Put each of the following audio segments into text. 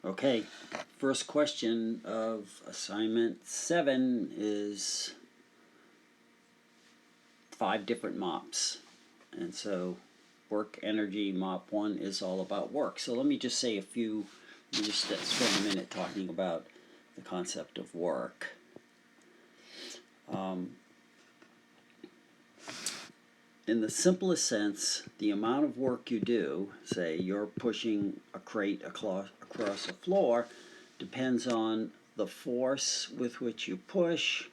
Okay, first question of assignment 7 is 5 different MOPs. And so work, energy, MOP 1 is all about work. So let me just say let me just spend a minute talking about the concept of work. In the simplest sense, the amount of work you do, say you're pushing a crate across a floor, depends on the force with which you push,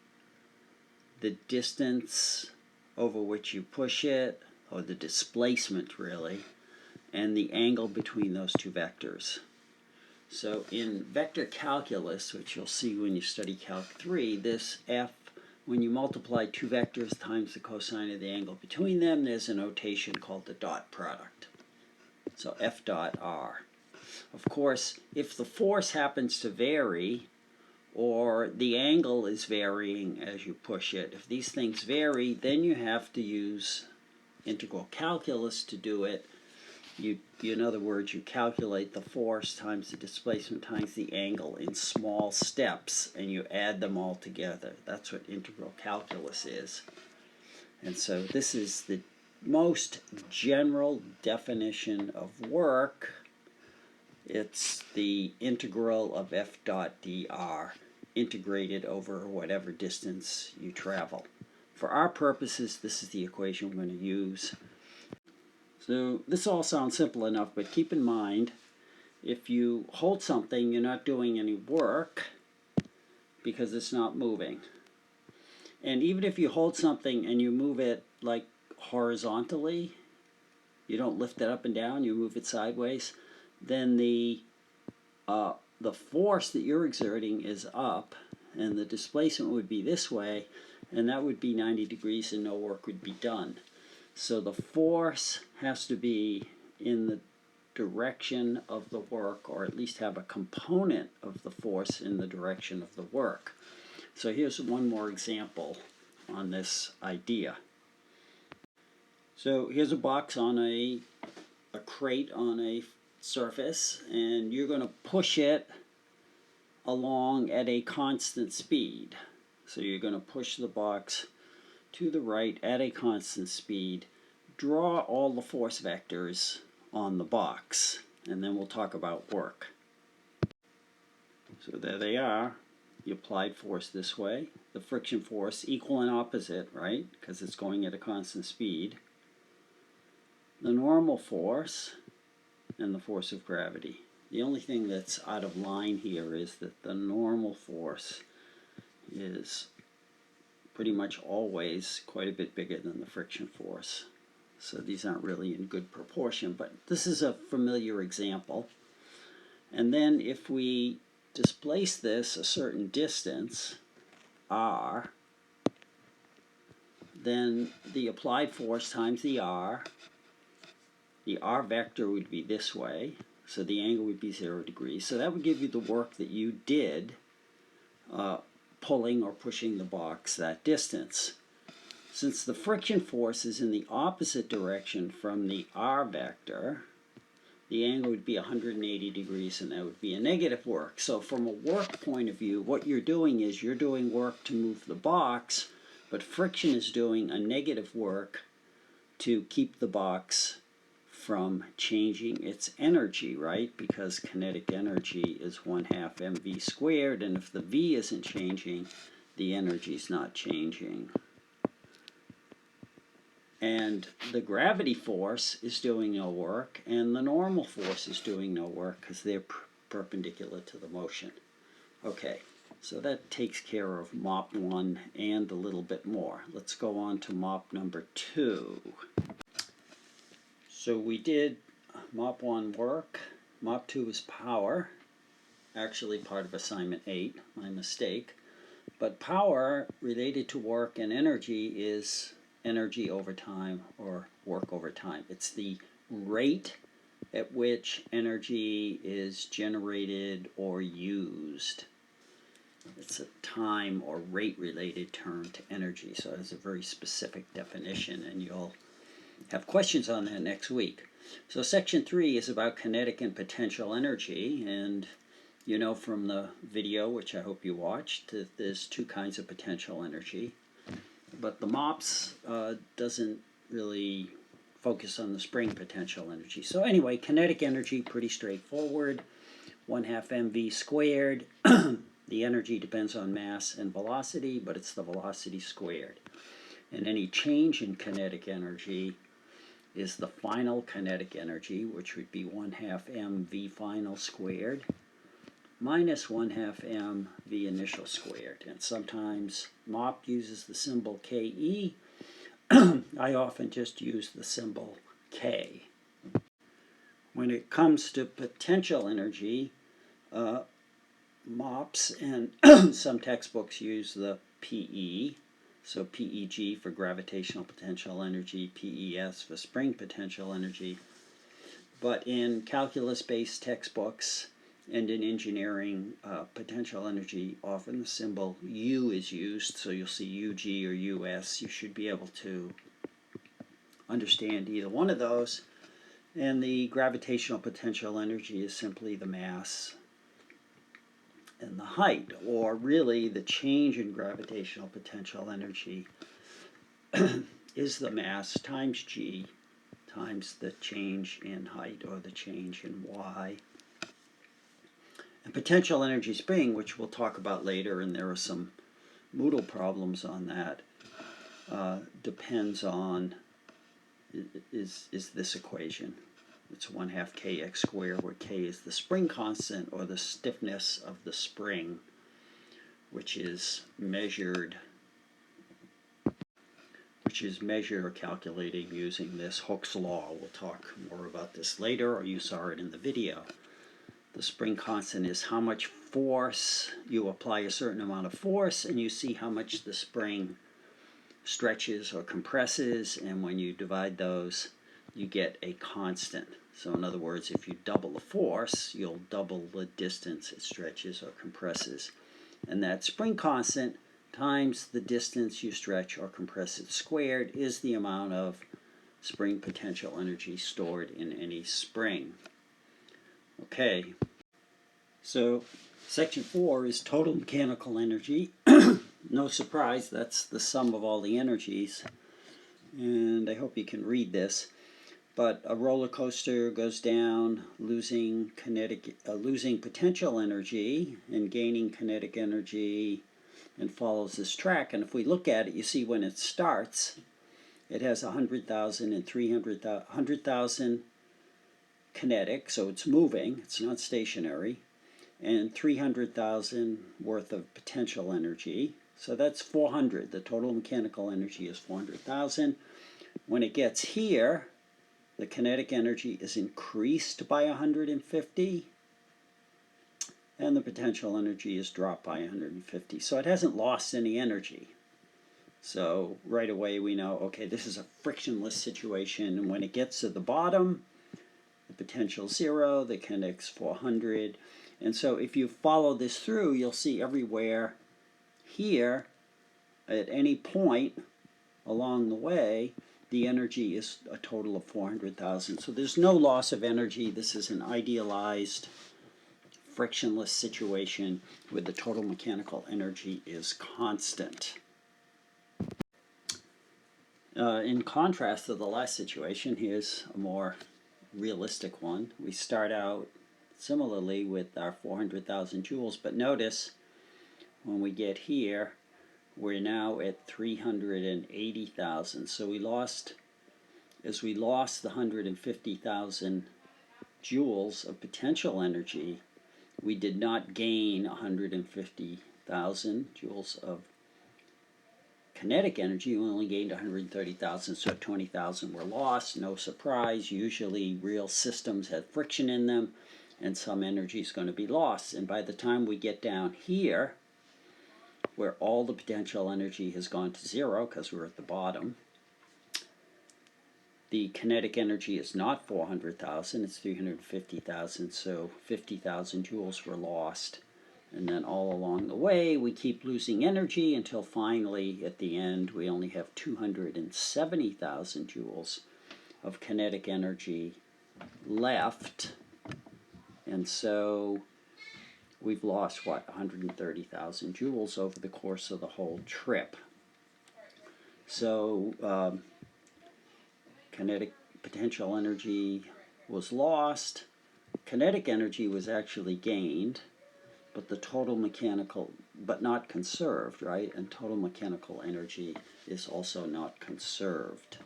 the distance over which you push it, or the displacement really, and the angle between those two vectors. So in vector calculus, which you'll see when you study Calc 3, this F, when you multiply two vectors times the cosine of the angle between them, there's a notation called the dot product. So F dot R. Of course, if the force happens to vary, or the angle is varying as you push it, if these things vary, then you have to use integral calculus to do it. In other words, you calculate the force times the displacement times the angle in small steps, and you add them all together. That's what integral calculus is. And so this is the most general definition of work. It's the integral of F dot dr integrated over whatever distance you travel. For our purposes, this is the equation we're going to use. So this all sounds simple enough, but keep in mind, if you hold something, you're not doing any work because it's not moving. And even if you hold something and you move it like horizontally, you don't lift it up and down, you move it sideways, then the force that you're exerting is up, and the displacement would be this way, and that would be 90 degrees and no work would be done. So the force has to be in the direction of the work, or at least have a component of the force in the direction of the work. So here's one more example on this idea. So here's a box on a crate on a surface, and you're going to push it along at a constant speed. So you're going to push the box to the right at a constant speed. Draw all the force vectors on the box, and then we'll talk about work. So there they are. The applied force this way, the friction force equal and opposite, right, because it's going at a constant speed, the normal force, and the force of gravity. The only thing that's out of line here is that the normal force is pretty much always quite a bit bigger than the friction force. So these aren't really in good proportion, but this is a familiar example. And then if we displace this a certain distance, r, then the applied force times the r vector would be this way, so the angle would be 0 degrees. So that would give you the work that you did pulling or pushing the box that distance. Since the friction force is in the opposite direction from the r vector, the angle would be 180 degrees, and that would be a negative work. So from a work point of view, what you're doing is you're doing work to move the box, but friction is doing a negative work to keep the box from changing its energy, right? Because kinetic energy is 1/2 mv squared, and if the v isn't changing, the energy is not changing. And the gravity force is doing no work, and the normal force is doing no work because they're perpendicular to the motion. Okay, so that takes care of MOP 1 and a little bit more. Let's go on to MOP number 2. So we did MOP 1 work. MOP 2 is power. Actually part of assignment 8, my mistake. But power related to work and energy is energy over time or work over time. It's the rate at which energy is generated or used. It's a time or rate related term to energy, so it has a very specific definition, and you'll have questions on that next week. So section 3 is about kinetic and potential energy, and You know from the video, which I hope you watched, that there's two kinds of potential energy. But the MOPS doesn't really focus on the spring potential energy. So anyway, kinetic energy, pretty straightforward. 1/2 mv squared. The energy depends on mass and velocity, but it's the velocity squared. And any change in kinetic energy is the final kinetic energy, which would be 1/2 mv final squared minus 1/2 mv initial squared. And sometimes MOP uses the symbol Ke. I often just use the symbol K. When it comes to potential energy, MOPS and some textbooks use the PE. So PEG for gravitational potential energy, PES for spring potential energy. But in calculus-based textbooks and in engineering potential energy, often the symbol U is used. So you'll see UG or US. You should be able to understand either one of those. And the gravitational potential energy is simply the mass and the height, or really the change in gravitational potential energy is the mass times g times the change in height, or the change in y. And potential energy spring, which we'll talk about later, and there are some Moodle problems on that, depends on, is this equation. It's 1/2 kx squared, where k is the spring constant, or the stiffness of the spring, which is measured or calculated using this Hooke's law. We'll talk more about this later, or you saw it in the video. The spring constant is how much force, you apply a certain amount of force, and you see how much the spring stretches or compresses, and when you divide those, you get a constant. So in other words, if you double the force, you'll double the distance it stretches or compresses. And that spring constant times the distance you stretch or compress it squared is the amount of spring potential energy stored in any spring. Okay, so section 4 is total mechanical energy. No surprise, that's the sum of all the energies. And I hope you can read this. But a roller coaster goes down, losing potential energy and gaining kinetic energy, and follows this track. And if we look at it, you see when it starts, it has 100,000 and 100,000 kinetic, so it's moving, it's not stationary, and 300,000 worth of potential energy. So that's 400. The total mechanical energy is 400,000. When it gets here, the kinetic energy is increased by 150, and the potential energy is dropped by 150. So it hasn't lost any energy. So right away we know, okay, this is a frictionless situation, and when it gets to the bottom, the potential 0, the kinetic's 400. And so if you follow this through, you'll see everywhere here, at any point along the way, the energy is a total of 400,000. So there's no loss of energy. This is an idealized, frictionless situation where the total mechanical energy is constant. In contrast to the last situation, here's a more realistic one. We start out similarly with our 400,000 joules, but notice when we get here, we're now at 380,000. So as we lost the 150,000 joules of potential energy, we did not gain 150,000 joules of kinetic energy. We only gained 130,000, so 20,000 were lost. No surprise. Usually real systems have friction in them, and some energy is going to be lost. And by the time we get down here, where all the potential energy has gone to 0 because we're at the bottom, the kinetic energy is not 400,000, it's 350,000, so 50,000 joules were lost. And then all along the way, we keep losing energy until finally, at the end, we only have 270,000 joules of kinetic energy left. And so we've lost, what, 130,000 joules over the course of the whole trip. So kinetic potential energy was lost, kinetic energy was actually gained, but the total mechanical, but not conserved, right? And total mechanical energy is also not conserved.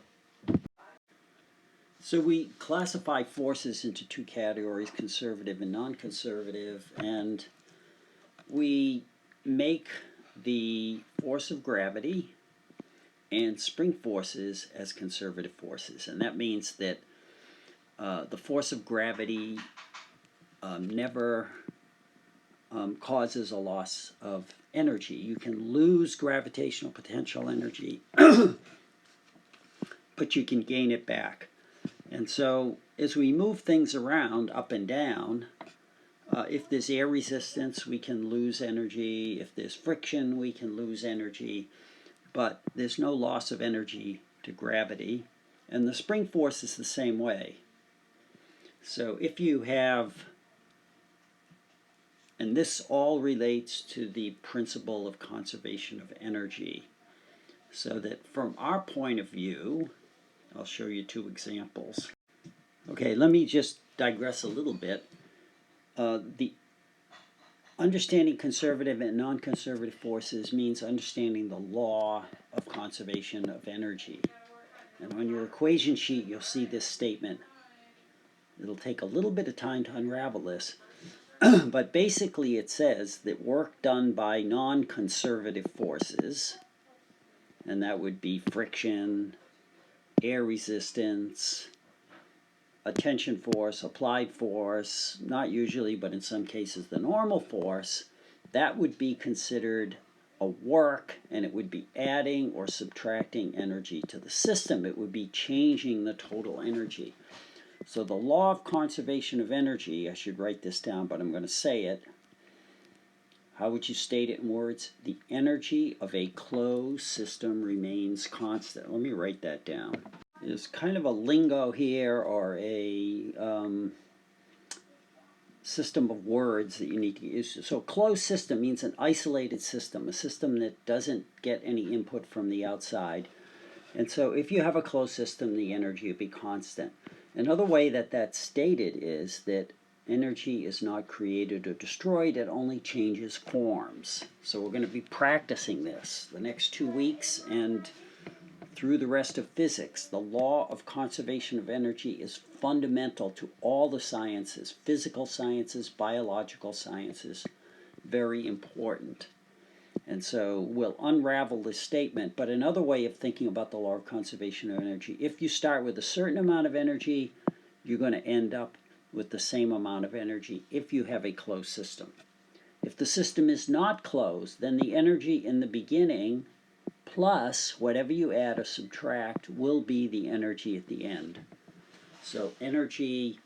So we classify forces into two categories, conservative and non-conservative, and we make the force of gravity and spring forces as conservative forces. And that means that the force of gravity never causes a loss of energy. You can lose gravitational potential energy, but you can gain it back. And so as we move things around up and down, if there's air resistance, we can lose energy. If there's friction, we can lose energy. But there's no loss of energy to gravity. And the spring force is the same way. So if you have, and this all relates to the principle of conservation of energy, so that from our point of view, I'll show you two examples. Okay, let me just digress a little bit. The understanding conservative and non-conservative forces means understanding the law of conservation of energy. And on your equation sheet, you'll see this statement. It'll take a little bit of time to unravel this, but basically it says that work done by non-conservative forces, and that would be friction, air resistance, a tension force, applied force, not usually, but in some cases the normal force, that would be considered a work, and it would be adding or subtracting energy to the system. It would be changing the total energy. So the law of conservation of energy, I should write this down, but I'm going to say it. How would you state it in words? The energy of a closed system remains constant. Let me write that down. There's kind of a lingo here, or a system of words that you need to use. So closed system means an isolated system, a system that doesn't get any input from the outside. And so if you have a closed system, the energy will be constant. Another way that that's stated is that energy is not created or destroyed, it only changes forms. So we're going to be practicing this the next 2 weeks and through the rest of physics. The law of conservation of energy is fundamental to all the sciences, physical sciences, biological sciences, very important. And so we'll unravel this statement, but another way of thinking about the law of conservation of energy, if you start with a certain amount of energy, you're going to end up with the same amount of energy if you have a closed system. If the system is not closed, then the energy in the beginning plus whatever you add or subtract will be the energy at the end. So energy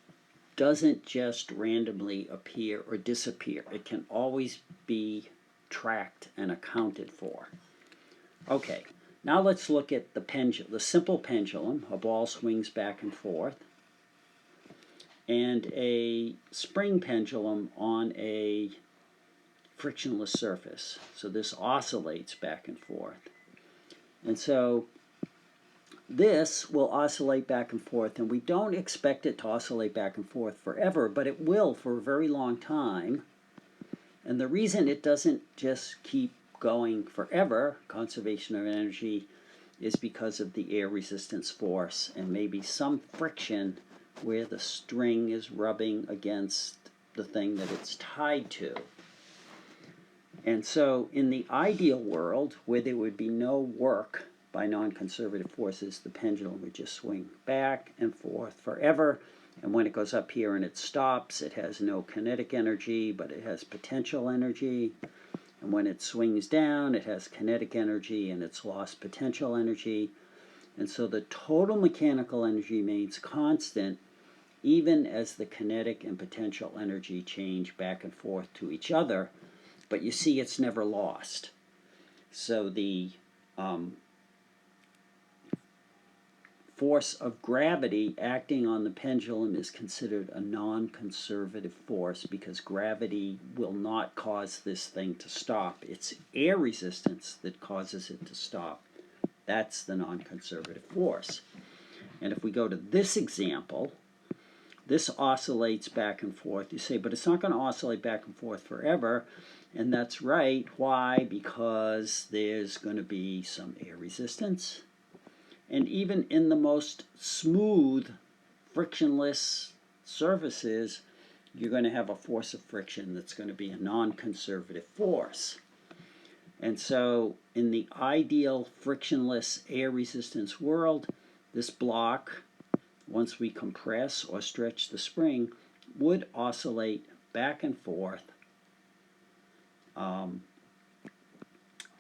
doesn't just randomly appear or disappear. It can always be tracked and accounted for. Okay, now let's look at the pendulum, the simple pendulum. A ball swings back and forth, and a spring pendulum on a frictionless surface. So this oscillates back and forth. And so this will oscillate back and forth, and we don't expect it to oscillate back and forth forever, but it will for a very long time. And the reason it doesn't just keep going forever, conservation of energy, is because of the air resistance force and maybe some friction where the string is rubbing against the thing that it's tied to. And so in the ideal world, where there would be no work by non-conservative forces, the pendulum would just swing back and forth forever. And when it goes up here and it stops, it has no kinetic energy, but it has potential energy. And when it swings down, it has kinetic energy and it's lost potential energy. And so the total mechanical energy remains constant even as the kinetic and potential energy change back and forth to each other. But you see, it's never lost. So the force of gravity acting on the pendulum is considered a non-conservative force because gravity will not cause this thing to stop. It's air resistance that causes it to stop. That's the non-conservative force. And if we go to this example, this oscillates back and forth. You say, but it's not going to oscillate back and forth forever. And that's right. Why? Because there's going to be some air resistance. And even in the most smooth, frictionless surfaces, you're going to have a force of friction that's going to be a non-conservative force. And so in the ideal frictionless air resistance world, this block, once we compress or stretch the spring, would oscillate back and forth,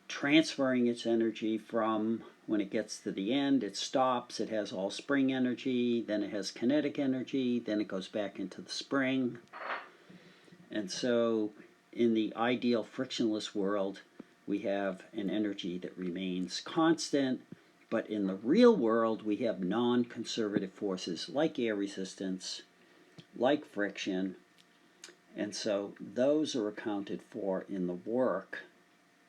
transferring its energy from when it gets to the end, it stops, it has all spring energy, then it has kinetic energy, then it goes back into the spring. And so in the ideal frictionless world, we have an energy that remains constant, but in the real world, we have non-conservative forces like air resistance, like friction, and so those are accounted for in the work.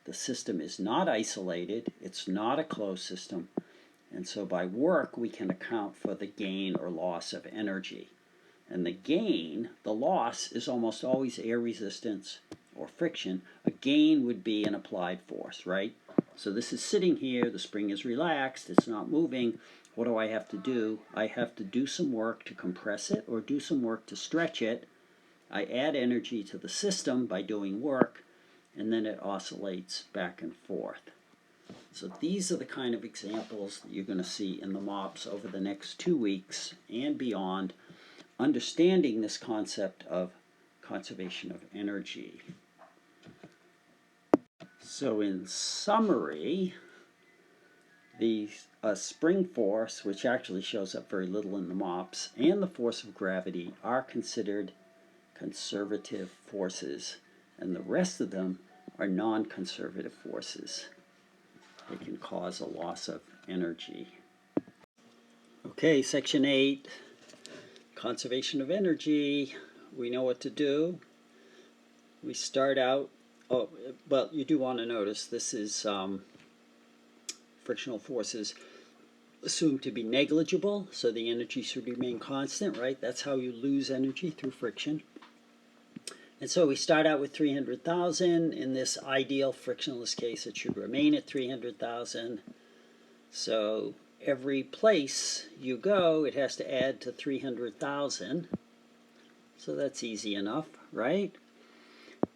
The system is not isolated, it's not a closed system, and so by work we can account for the gain or loss of energy. And the gain, the loss, is almost always air resistance or friction. A gain would be an applied force, right? So this is sitting here, the spring is relaxed, it's not moving. What do I have to do? I have to do some work to compress it or do some work to stretch it. I add energy to the system by doing work, and then it oscillates back and forth. So these are the kind of examples that you're going to see in the MOPS over the next 2 weeks and beyond, understanding this concept of conservation of energy. So in summary, the spring force, which actually shows up very little in the MOPS, and the force of gravity are considered conservative forces, and the rest of them are non-conservative forces. They can cause a loss of energy. Okay, section 8, conservation of energy. We know what to do. We start out, well, you do want to notice this is frictional forces assumed to be negligible, so the energy should remain constant, right? That's how you lose energy, through friction. And so we start out with 300,000. In this ideal frictionless case, it should remain at 300,000. So every place you go, it has to add to 300,000. So that's easy enough, right?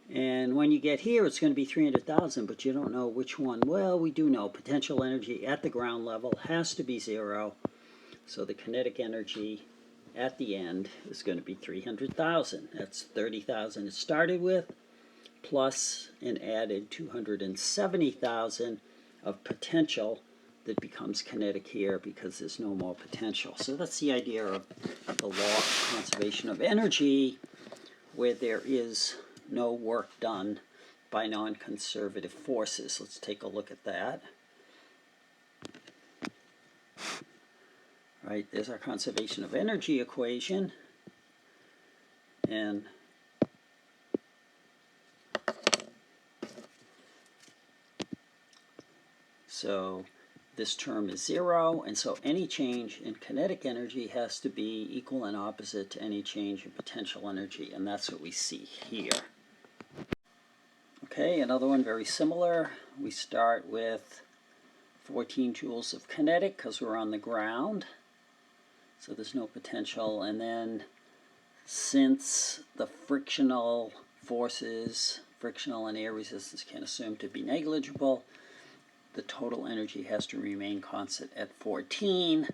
And when you get here, it's going to be 300,000, but you don't know which one. Well, we do know potential energy at the ground level has to be 0. So the kinetic energy at the end is going to be 300,000. That's 30,000 it started with, plus an added 270,000 of potential that becomes kinetic here because there's no more potential. So that's the idea of the law of conservation of energy, where there is no work done by non-conservative forces. Let's take a look at that. Right, there's our conservation of energy equation, and so this term is 0, and so any change in kinetic energy has to be equal and opposite to any change in potential energy, and that's what we see here. Okay, another one very similar. We start with 14 joules of kinetic because we're on the ground. So there's no potential, and then since the frictional forces, frictional and air resistance, can assume to be negligible, the total energy has to remain constant at 14.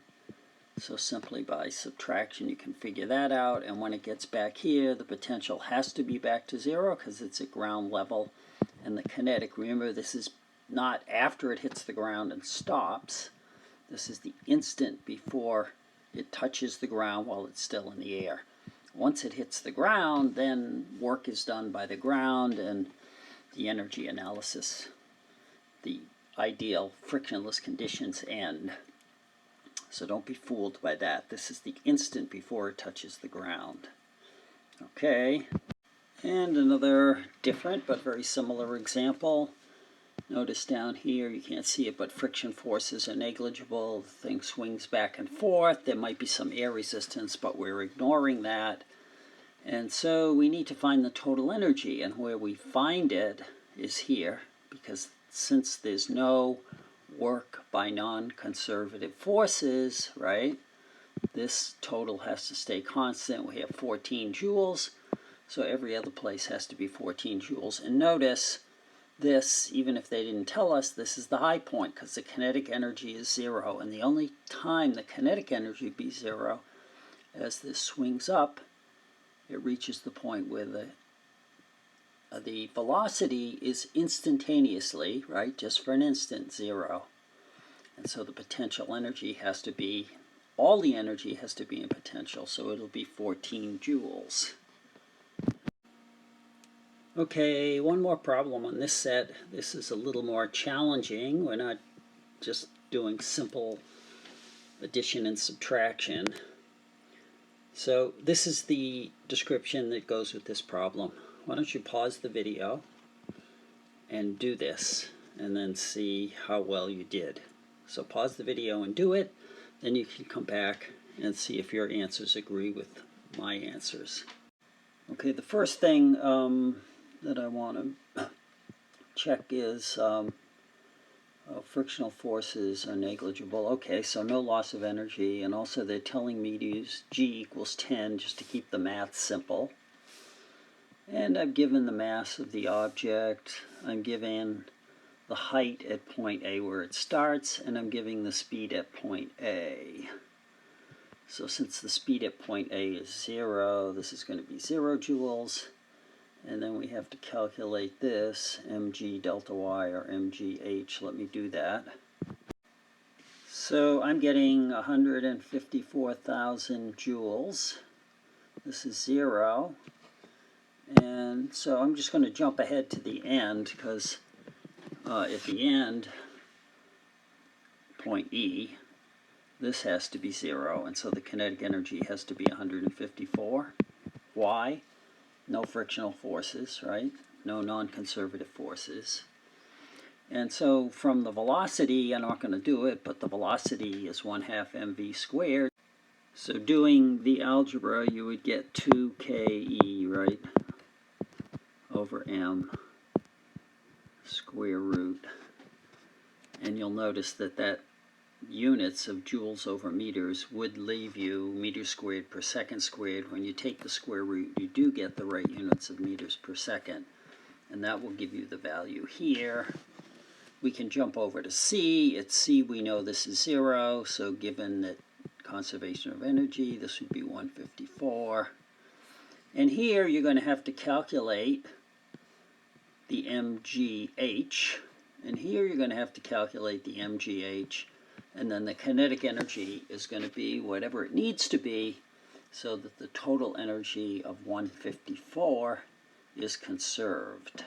So simply by subtraction you can figure that out, and when it gets back here, the potential has to be back to 0 because it's at ground level, and the kinetic, remember, this is not after it hits the ground and stops. This is the instant before it touches the ground while it's still in the air. Once it hits the ground, then work is done by the ground, and the energy analysis, the ideal frictionless conditions end. So don't be fooled by that. This is the instant before it touches the ground. Okay, and another different but very similar example. Notice down here, you can't see it, but friction forces are negligible. The thing swings back and forth. There might be some air resistance, but we're ignoring that. And so we need to find the total energy, and where we find it is here, because since there's no work by non-conservative forces, right, this total has to stay constant. We have 14 joules, so every other place has to be 14 joules. And notice this, even if they didn't tell us, this is the high point because the kinetic energy is 0. And the only time the kinetic energy be 0, as this swings up, it reaches the point where the velocity is instantaneously, right, just for an instant, 0. And so the potential energy has to be, all the energy has to be in potential, so it'll be 14 joules. Okay, one more problem on this set. This is a little more challenging. We're not just doing simple addition and subtraction. So this is the description that goes with this problem. Why don't you pause the video and do this, and then see how well you did. So pause the video and do it, then you can come back and see if your answers agree with my answers. Okay, the first thing that I want to check is frictional forces are negligible. Okay, so no loss of energy, and also they're telling me to use G equals 10 just to keep the math simple. And I've given the mass of the object, I'm given the height at point A where it starts, and I'm giving the speed at point A. So since the speed at point A is 0, this is going to be 0 joules. And then we have to calculate this, mg delta y or mgh. Let me do that. So I'm getting 154,000 joules. This is 0. And so I'm just going to jump ahead to the end, because at the end, point E, this has to be 0. And so the kinetic energy has to be 154. Why? No frictional forces, right? No non-conservative forces. And so from the velocity, I'm not going to do it, but the velocity is 1/2 mv squared. So doing the algebra, you would get 2ke, right, over m square root. And you'll notice that that units of joules over meters would leave you meters squared per second squared. When you take the square root, you do get the right units of meters per second, and that will give you the value here. We can jump over to C. At C we know this is 0, so given that conservation of energy, this would be 154. And here you're going to have to calculate the mgh, and here you're going to have to calculate the mgh. And then the kinetic energy is going to be whatever it needs to be so that the total energy of 154 is conserved.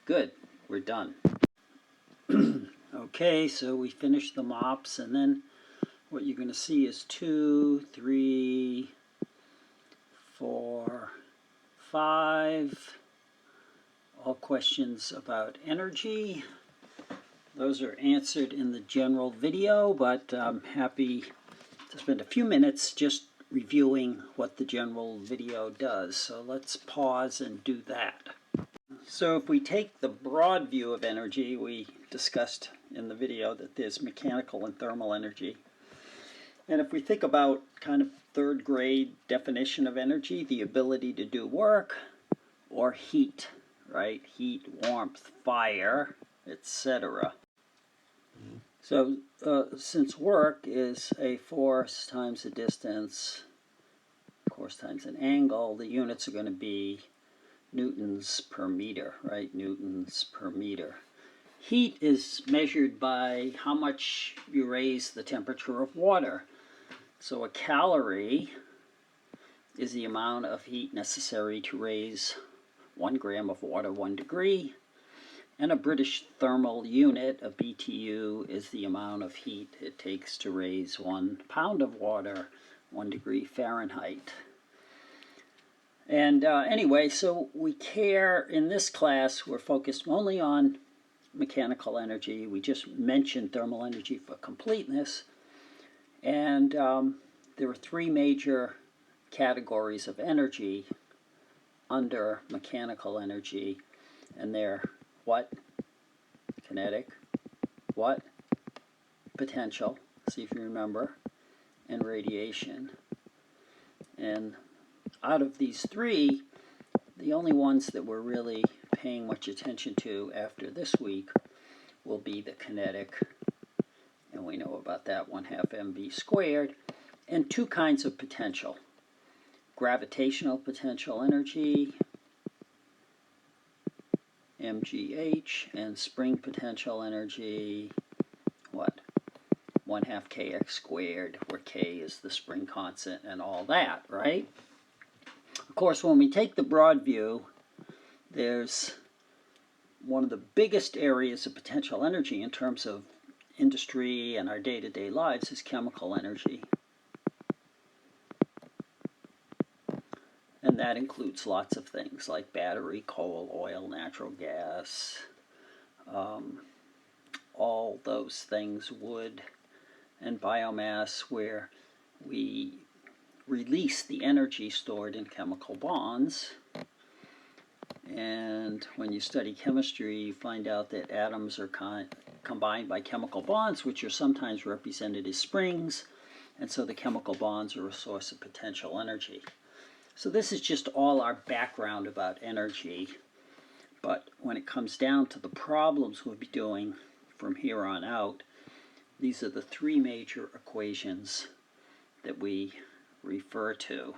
Good, we're done. Okay, so we finished the mops, and then what you're going to see is 2, 3, 4, 5, all questions about energy. Those are answered in the general video, but I'm happy to spend a few minutes just reviewing what the general video does. So let's pause and do that. So if we take the broad view of energy, we discussed in the video that there's mechanical and thermal energy. And if we think about kind of third grade definition of energy, the ability to do work or heat, right? Heat, warmth, fire, etc. So since work is a force times a distance, of course, times an angle, the units are going to be newtons per meter, right? Newtons per meter. Heat is measured by how much you raise the temperature of water. So a calorie is the amount of heat necessary to raise 1 gram of water 1 degree. And a British thermal unit, a BTU, is the amount of heat it takes to raise 1 pound of water 1 degree Fahrenheit. And anyway, so we care, in this class, we're focused only on mechanical energy. We just mentioned thermal energy for completeness. And there are 3 major categories of energy under mechanical energy. And they're what? Kinetic. What? Potential. See if you remember. And radiation. And out of these 3, the only ones that we're really paying much attention to after this week will be the kinetic, and we know about that, 1/2 mv squared, and 2 kinds of potential. Gravitational potential energy, mgh, and spring potential energy, what? 1/2 kx squared, where k is the spring constant and all that, right? Of course, when we take the broad view, there's one of the biggest areas of potential energy in terms of industry and our day-to-day lives is chemical energy. And that includes lots of things like battery, coal, oil, natural gas, all those things, wood and biomass, where we release the energy stored in chemical bonds. And when you study chemistry, you find out that atoms are combined by chemical bonds, which are sometimes represented as springs, and so the chemical bonds are a source of potential energy. So this is just all our background about energy, but when it comes down to the problems we'll be doing from here on out, these are the 3 major equations that we refer to.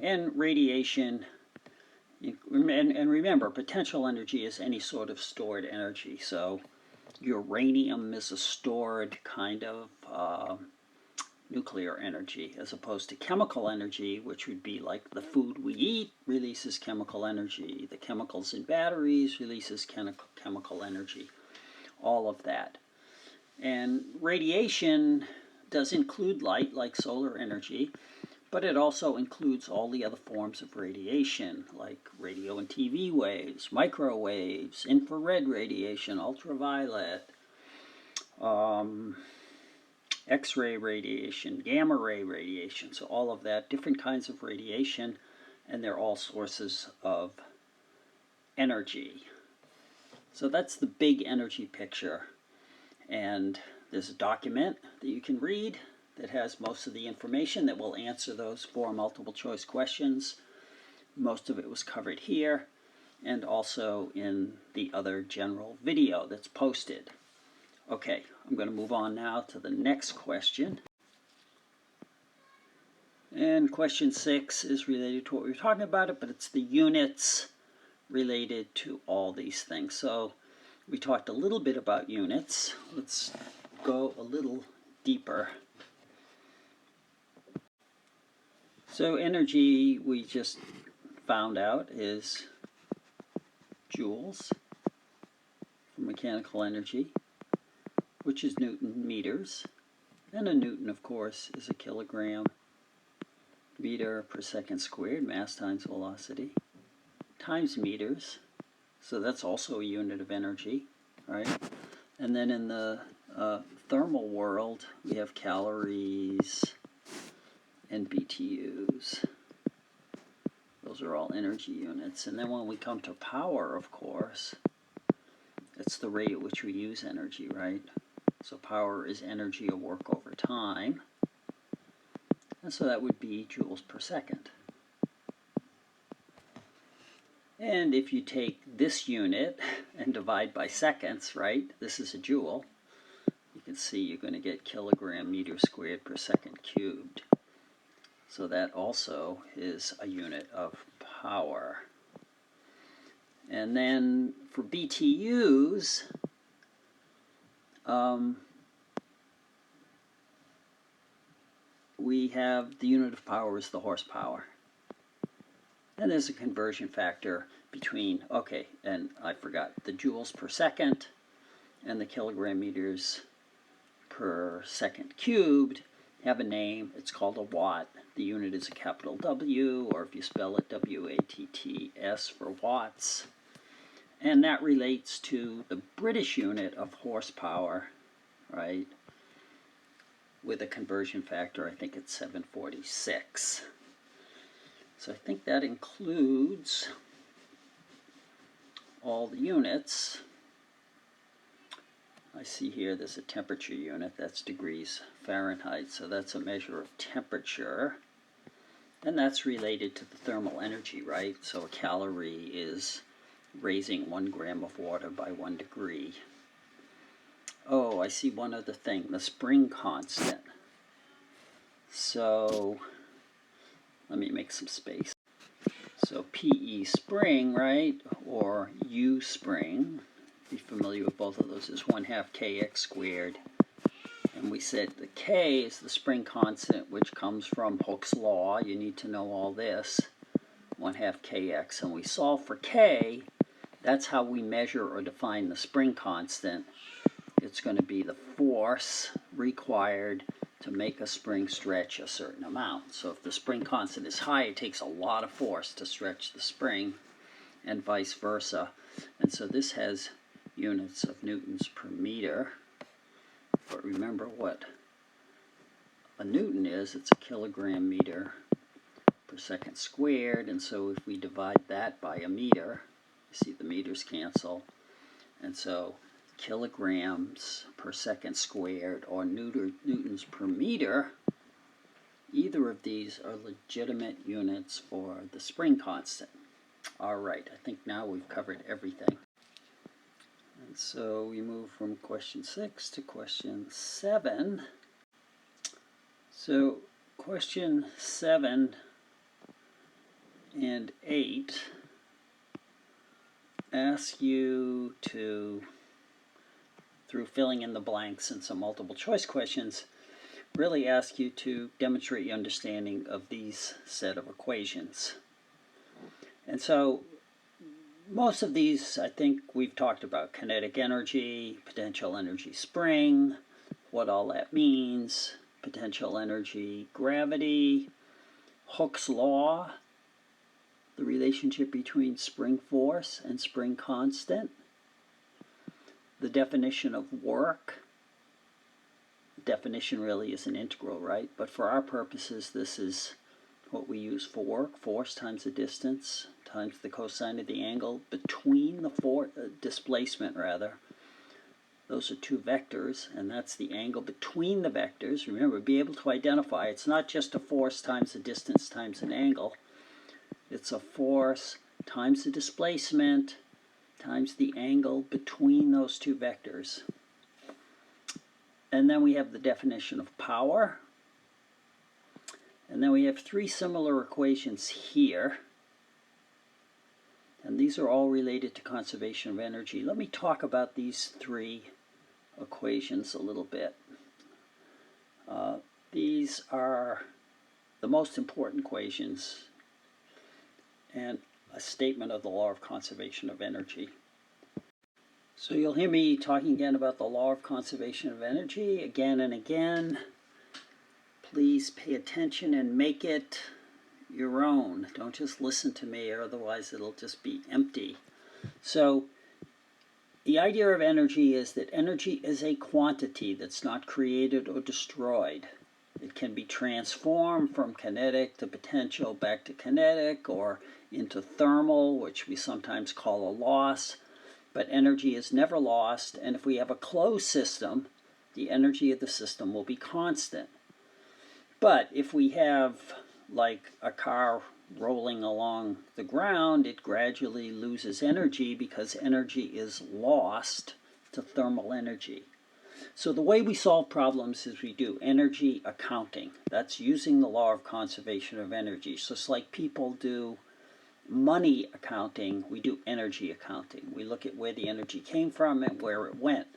And radiation, and remember, potential energy is any sort of stored energy. So uranium is a stored kind of nuclear energy, as opposed to chemical energy, which would be like the food we eat releases chemical energy, the chemicals in batteries releases chemical energy, all of that. And radiation does include light, like solar energy, but it also includes all the other forms of radiation, like radio and TV waves, microwaves, infrared radiation, ultraviolet, X-ray radiation, gamma ray radiation, so all of that, different kinds of radiation, and they're all sources of energy. So that's the big energy picture. And there's a document that you can read that has most of the information that will answer those 4 multiple choice questions. Most of it was covered here and also in the other general video that's posted. Okay, I'm going to move on now to the next question. And question 6 is related to what we were talking about, but it's the units related to all these things. So we talked a little bit about units. Let's go a little deeper. So energy, we just found out, is joules for mechanical energy, which is Newton meters. And a Newton, of course, is a kilogram meter per second squared, mass times velocity, times meters. So that's also a unit of energy, right? And then in the thermal world, we have calories and BTUs. Those are all energy units. And then when we come to power, of course, it's the rate at which we use energy, right? So power is energy of work over time. And so that would be joules per second. And if you take this unit and divide by seconds, right, this is a joule, you can see you're going to get kilogram meter squared per second cubed. So that also is a unit of power. And then for BTUs, we have the unit of power is the horsepower. Then there's a conversion factor between, okay, and I forgot, the joules per second and the kilogram meters per second cubed have a name. It's called a watt. The unit is a capital W, or if you spell it W-A-T-T-S for watts. And that relates to the British unit of horsepower, right? With a conversion factor, I think it's 746. So I think that includes all the units. I see here there's a temperature unit, that's degrees Fahrenheit, so that's a measure of temperature. And that's related to the thermal energy, right? So a calorie is raising 1 gram of water by 1 degree. Oh, I see one other thing, the spring constant. So let me make some space. So PE spring, right, or U spring, be familiar with both of those, is 1/2 kx squared. And we said the k is the spring constant, which comes from Hooke's law. You need to know all this, 1/2 kx. And we solve for k. That's how we measure or define the spring constant. It's going to be the force required to make a spring stretch a certain amount. So if the spring constant is high, it takes a lot of force to stretch the spring, and vice versa. And so this has units of newtons per meter. But remember what a newton is. It's a kilogram meter per second squared. And so if we divide that by a meter, you see the meters cancel. And so kilograms per second squared, or newtons per meter, either of these are legitimate units for the spring constant. All right, I think now we've covered everything. And so we move from question 6 to question 7. So question 7 and 8 ask you to, through filling in the blanks and some multiple choice questions, really ask you to demonstrate your understanding of these set of equations. And so most of these, I think we've talked about: kinetic energy, potential energy spring, what all that means, potential energy gravity, Hooke's law, the relationship between spring force and spring constant, the definition of work. The definition really is an integral, right? But for our purposes, this is what we use for work: force times the distance times the cosine of the angle between the displacement rather. Those are two vectors, and that's the angle between the vectors. Remember, be able to identify it's not just a force times the distance times an angle. It's a force times the displacement times the angle between those two vectors. And then we have the definition of power. And then we have 3 similar equations here. And these are all related to conservation of energy. Let me talk about these 3 equations a little bit. These are the most important equations and a statement of the law of conservation of energy. So you'll hear me talking again about the law of conservation of energy again and again. Please pay attention and make it your own. Don't just listen to me, or otherwise it'll just be empty. So the idea of energy is that energy is a quantity that's not created or destroyed. It can be transformed from kinetic to potential back to kinetic, or into thermal, which we sometimes call a loss. But energy is never lost, and if we have a closed system, the energy of the system will be constant. But if we have, like a car rolling along the ground, it gradually loses energy because energy is lost to thermal energy. So the way we solve problems is we do energy accounting. That's using the law of conservation of energy. So it's like people do money accounting, we do energy accounting. We look at where the energy came from and where it went.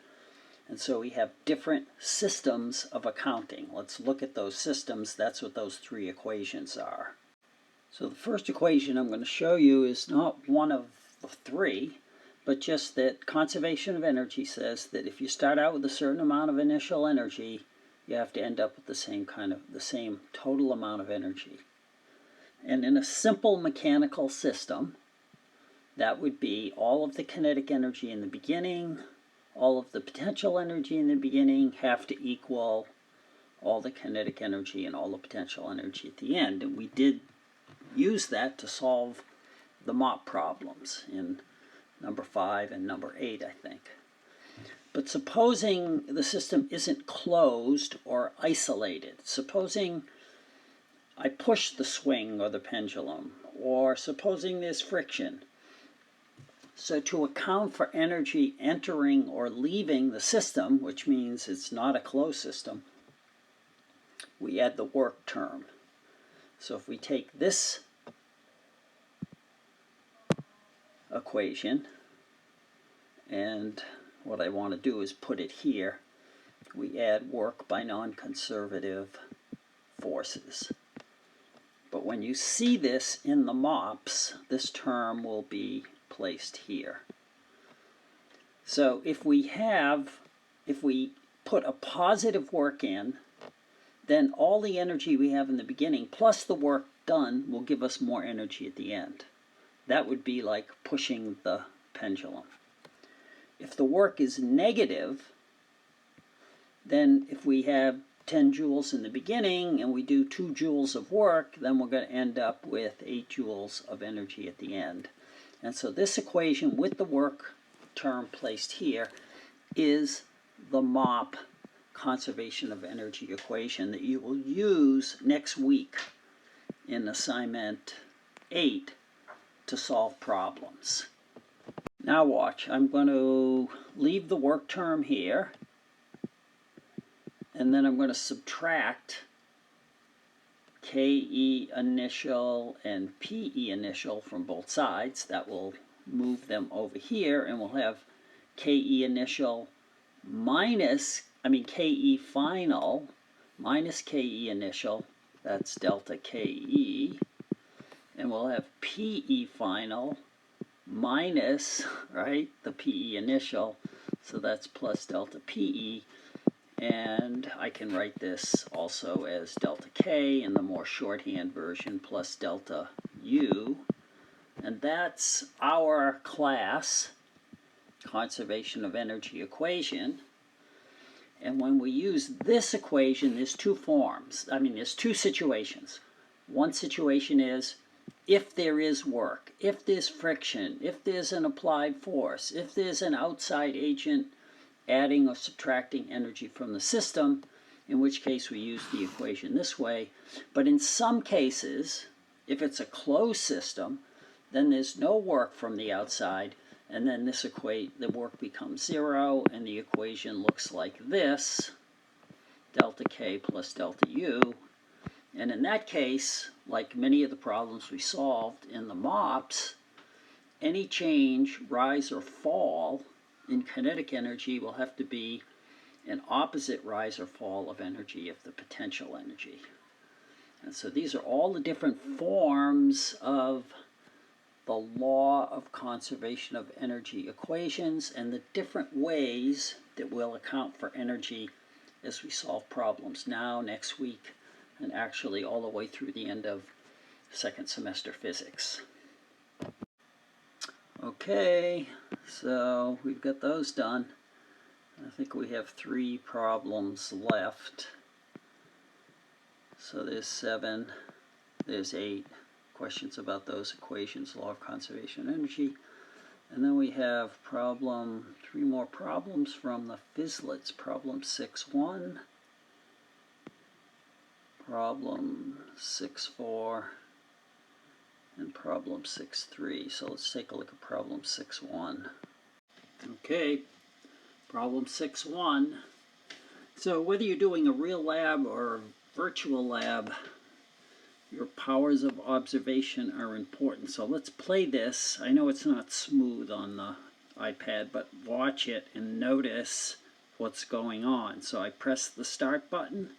And so we have different systems of accounting. Let's look at those systems. That's what those 3 equations are. So the first equation I'm going to show you is not one of the three, but just that conservation of energy says that if you start out with a certain amount of initial energy, you have to end up with the same total amount of energy. And in a simple mechanical system, that would be all of the kinetic energy in the beginning, all of the potential energy in the beginning have to equal all the kinetic energy and all the potential energy at the end. And we did use that to solve the mop problems in number 5 and number 8, I think. But supposing the system isn't closed or isolated, supposing I push the swing or the pendulum, or supposing there's friction. So to account for energy entering or leaving the system, which means it's not a closed system, we add the work term. So if we take this equation, and what I want to do is put it here, we add work by non-conservative forces. But when you see this in the MOPS, this term will be placed here. So if we put a positive work in, then all the energy we have in the beginning plus the work done will give us more energy at the end. That would be like pushing the pendulum. If the work is negative, then if we have 10 joules in the beginning and we do 2 joules of work, then we're going to end up with 8 joules of energy at the end. And so this equation with the work term placed here is the MOP conservation of energy equation that you will use next week in assignment 8 to solve problems. Now watch, I'm going to leave the work term here, and then I'm going to subtract KE initial and PE initial from both sides. That will move them over here, and we'll have KE initial KE final minus KE initial, that's delta KE, and we'll have PE final minus, right, the PE initial, so that's plus delta PE, and I can write this also as delta K in the more shorthand version plus delta U, and that's our class conservation of energy equation. And when we use this equation, there's two situations. One situation is if there is work, if there's friction, if there's an applied force, if there's an outside agent adding or subtracting energy from the system, in which case we use the equation this way. But in some cases, if it's a closed system, then there's no work from the outside, and then the work becomes 0, and the equation looks like this, delta K plus delta U. And in that case, like many of the problems we solved in the MOPS, any change, rise or fall, in kinetic energy will have to be an opposite rise or fall of energy of the potential energy. And so these are all the different forms of the law of conservation of energy equations and the different ways that we'll account for energy as we solve problems now, next week, and actually all the way through the end of second semester physics. Okay, so we've got those done. I think we have 3 problems left. So there's 7, there's 8 questions about those equations, law of conservation of energy. And then we have 3 more problems from the Physlets. Problem 6.1, problem 6.4, and problem 6.3. So let's take a look at problem 6.1. Okay, problem 6.1. So whether you're doing a real lab or a virtual lab, your powers of observation are important. So let's play this. I know it's not smooth on the iPad, but watch it and notice what's going on. So I press the start button.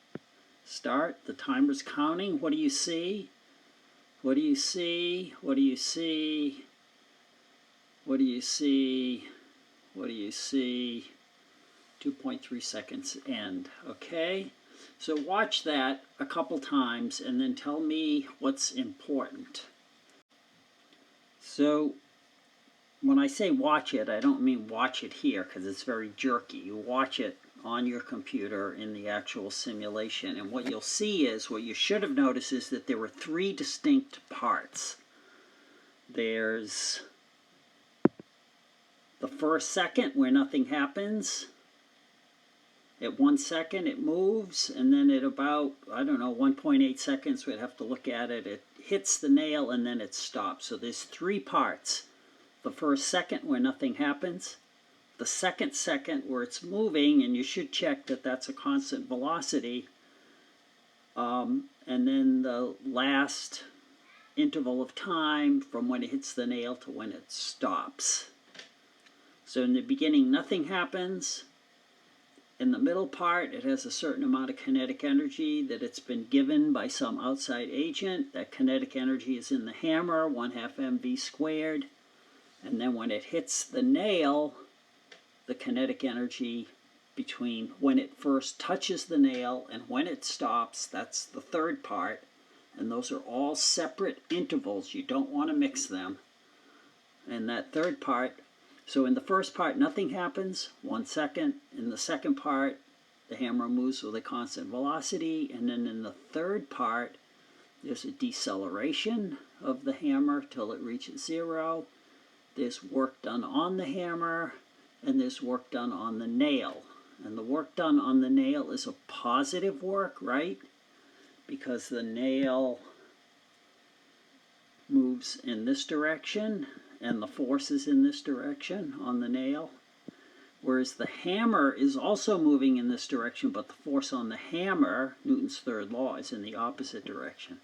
Start. The timer's counting. What do you see? What do you see? What do you see? What do you see? What do you see? 2.3 seconds end. Okay? So watch that a couple times and then tell me what's important. So when I say watch it, I don't mean watch it here because it's very jerky. You watch it on your computer in the actual simulation, and what you'll see is, what you should have noticed is that there were three distinct parts. There's the first second where nothing happens. At 1 second it moves, and then at about, I don't know, 1.8 seconds, we'd have to look at it, it hits the nail and then it stops. So there's three parts. The first second where nothing happens, the second where it's moving, and you should check that that's a constant velocity, and then the last interval of time from when it hits the nail to when it stops. So in the beginning nothing happens. In the middle part, it has a certain amount of kinetic energy that it's been given by some outside agent. That kinetic energy is in the hammer, 1/2 mv squared. And then when it hits the nail, the kinetic energy between when it first touches the nail and when it stops, that's the third part. And those are all separate intervals. You don't want to mix them. And that third part, so in the first part, nothing happens, 1 second. In the second part, the hammer moves with a constant velocity. And then in the third part, there's a deceleration of the hammer till it reaches 0. There's work done on the hammer, and there's work done on the nail. And the work done on the nail is a positive work, right? Because the nail moves in this direction, and the force is in this direction on the nail. Whereas the hammer is also moving in this direction, but the force on the hammer, Newton's third law, is in the opposite direction.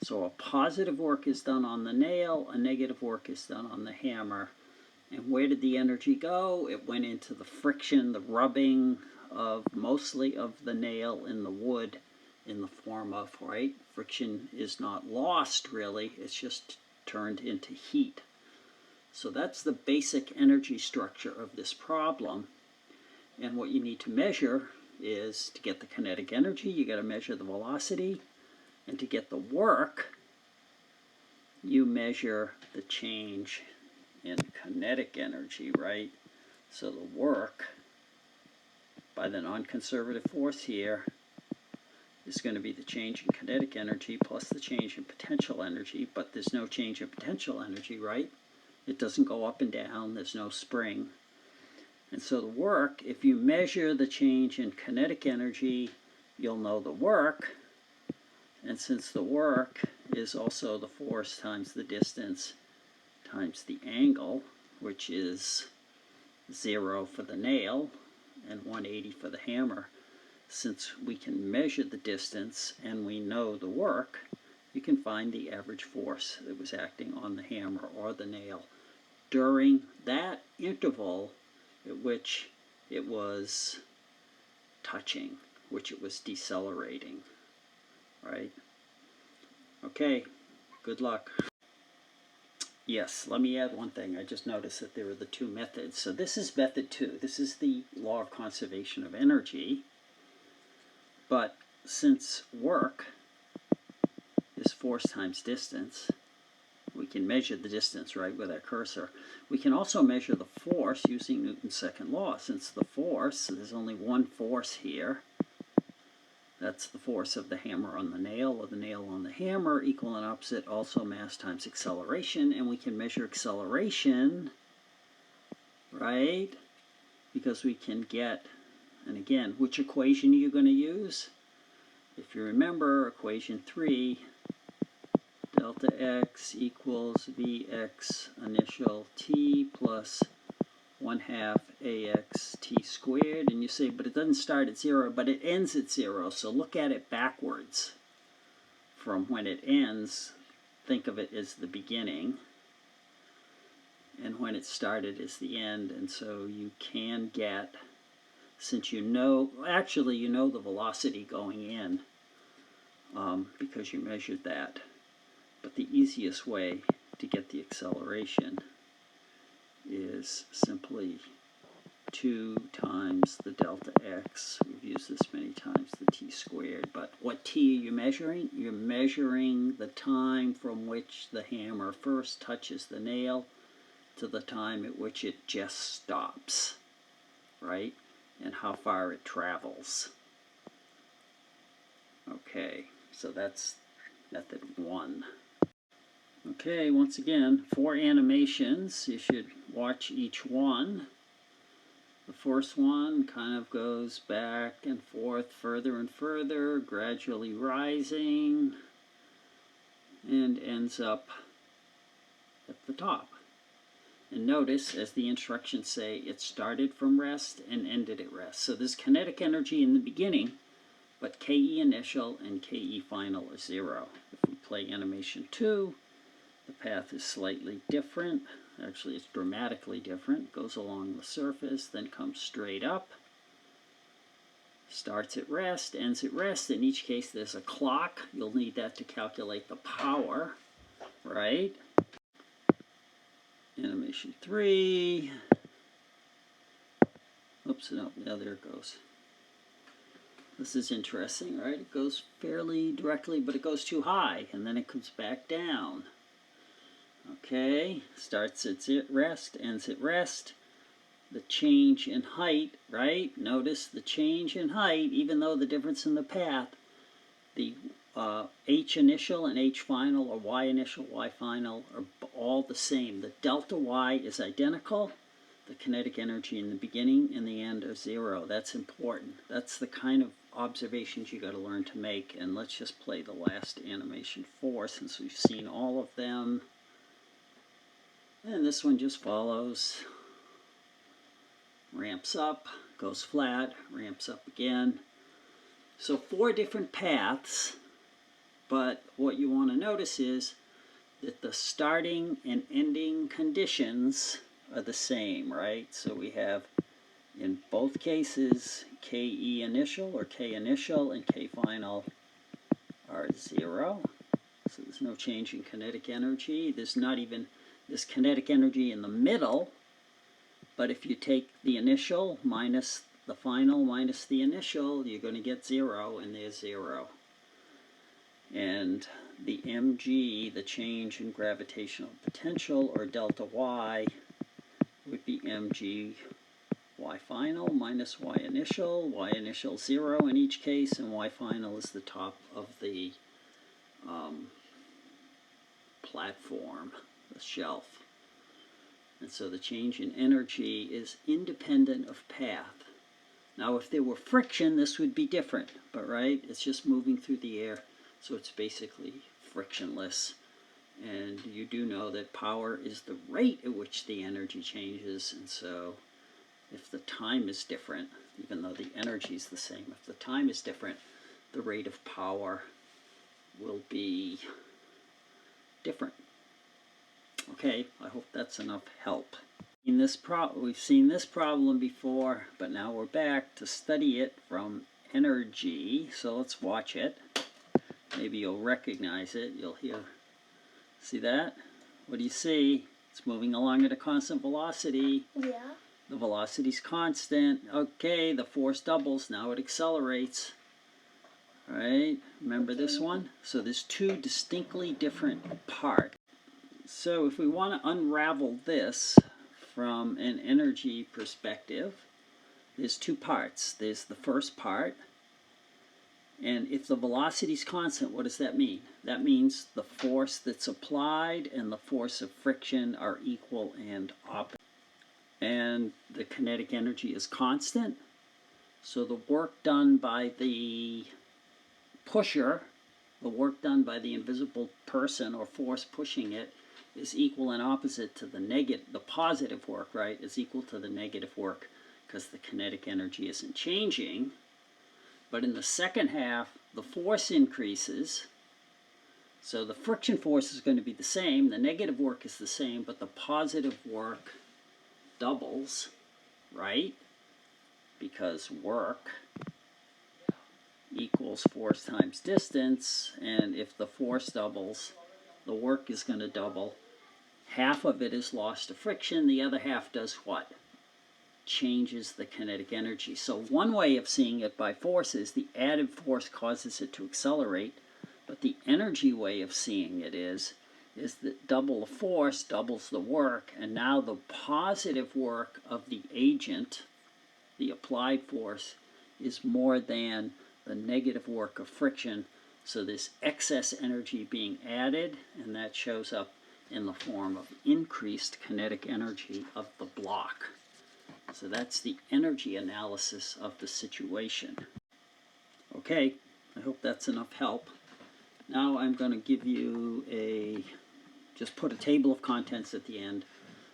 So a positive work is done on the nail, a negative work is done on the hammer. And where did the energy go? It went into the friction, the rubbing of mostly of the nail in the wood, in the form of, right, friction is not lost really, it's just turned into heat. So that's the basic energy structure of this problem. And what you need to measure is, to get the kinetic energy, you got to measure the velocity. And to get the work, you measure the change in kinetic energy, right? So the work by the non-conservative force here is going to be the change in kinetic energy plus the change in potential energy, but there's no change in potential energy, right? It doesn't go up and down, there's no spring. And so the work, if you measure the change in kinetic energy, you'll know the work. And since the work is also the force times the distance times the angle, which is 0 for the nail and 180 for the hammer, since we can measure the distance and we know the work, you can find the average force that was acting on the hammer or the nail during that interval at which it was touching, which it was decelerating, right? Okay, good luck. Yes, let me add one thing. I just noticed that there are the two methods. So this is method 2. This is the law of conservation of energy. But since work is force times distance, we can measure the distance, right, with our cursor. We can also measure the force using Newton's second law. Since the force, there's only one force here. That's the force of the hammer on the nail, or the nail on the hammer, equal and opposite, also mass times acceleration. And we can measure acceleration, right? Because we can get, and again, which equation are you going to use? If you remember, equation 3, delta x equals vx initial t plus 1/2 ax t squared. And you say, but it doesn't start at 0, but it ends at 0. So look at it backwards. From when it ends, think of it as the beginning. And when it started is the end. And so you can get, since you know, actually you know the velocity going in, because you measured that. But the easiest way to get the acceleration is simply 2 times the delta x. We've used this many times, the t squared. But what t are you measuring? You're measuring the time from which the hammer first touches the nail to the time at which it just stops, right? And how far it travels. Okay, so that's method 1. Okay, once again, 4 animations. You should watch each one. The first one kind of goes back and forth, further and further, gradually rising, and ends up at the top. And notice, as the instructions say, it started from rest and ended at rest. So there's kinetic energy in the beginning, but KE initial and KE final are 0. If we play animation 2, the path is slightly different. Actually, it's dramatically different. Goes along the surface, then comes straight up. Starts at rest, ends at rest. In each case, there's a clock. You'll need that to calculate the power, right? Animation 3. Oops, no, yeah, there it goes. This is interesting, right? It goes fairly directly, but it goes too high, and then it comes back down. Okay, starts at rest, ends at rest. The change in height, right? Notice the change in height, even though the difference in the path, the H initial and H final, or Y initial, Y final, are all the same. The delta Y is identical. The kinetic energy in the beginning and the end are 0. That's important. That's the kind of observations you got to learn to make. And let's just play the last animation 4, since we've seen all of them. And this one just follows. Ramps up, goes flat, ramps up again. So 4 different paths, but what you want to notice is that the starting and ending conditions are the same, right? So we have, in both cases, KE initial or K initial and K final are 0. So there's no change in kinetic energy. There's not even this kinetic energy in the middle. But if you take the initial minus the final minus the initial, you're going to get 0, and there's 0. And the mg, the change in gravitational potential, or delta y, would be mg y final minus y initial 0 in each case, and y final is the top of the platform, the shelf. And so the change in energy is independent of path. Now if there were friction, this would be different, but right, it's just moving through the air, so it's basically frictionless. And you do know that power is the rate at which the energy changes, and so if the time is different, even though the energy is the same, if the time is different, the rate of power will be different. Okay, I hope that's enough help. We've seen this problem before, but now we're back to study it from energy. So let's watch it. Maybe you'll recognize it. You'll see that? What do you see? It's moving along at a constant velocity. Yeah. The velocity's constant. Okay, the force doubles. Now it accelerates. Right? Remember this one? So there's 2 distinctly different parts. So if we want to unravel this from an energy perspective, there's 2 parts. There's the first part, and if the velocity is constant, what does that mean? That means the force that's applied and the force of friction are equal and opposite. And the kinetic energy is constant, so the work done by the pusher, the work done by the invisible person or force pushing it, is equal and opposite to the positive work, right, is equal to the negative work, because the kinetic energy isn't changing. But in the second half, the force increases, so the friction force is going to be the same, the negative work is the same, but the positive work doubles, right, because work equals force times distance, and if the force doubles, the work is going to double. Half of it is lost to friction, the other half does what? Changes the kinetic energy. So one way of seeing it by force is the added force causes it to accelerate, but the energy way of seeing it is that double the force doubles the work, and now the positive work of the agent, the applied force, is more than the negative work of friction. So this excess energy being added, and that shows up in the form of increased kinetic energy of the block. So that's the energy analysis of the situation. Okay, I hope that's enough help. Now I'm going to give you just put a table of contents at the end,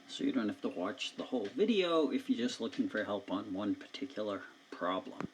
so you don't have to watch the whole video if you're just looking for help on one particular problem.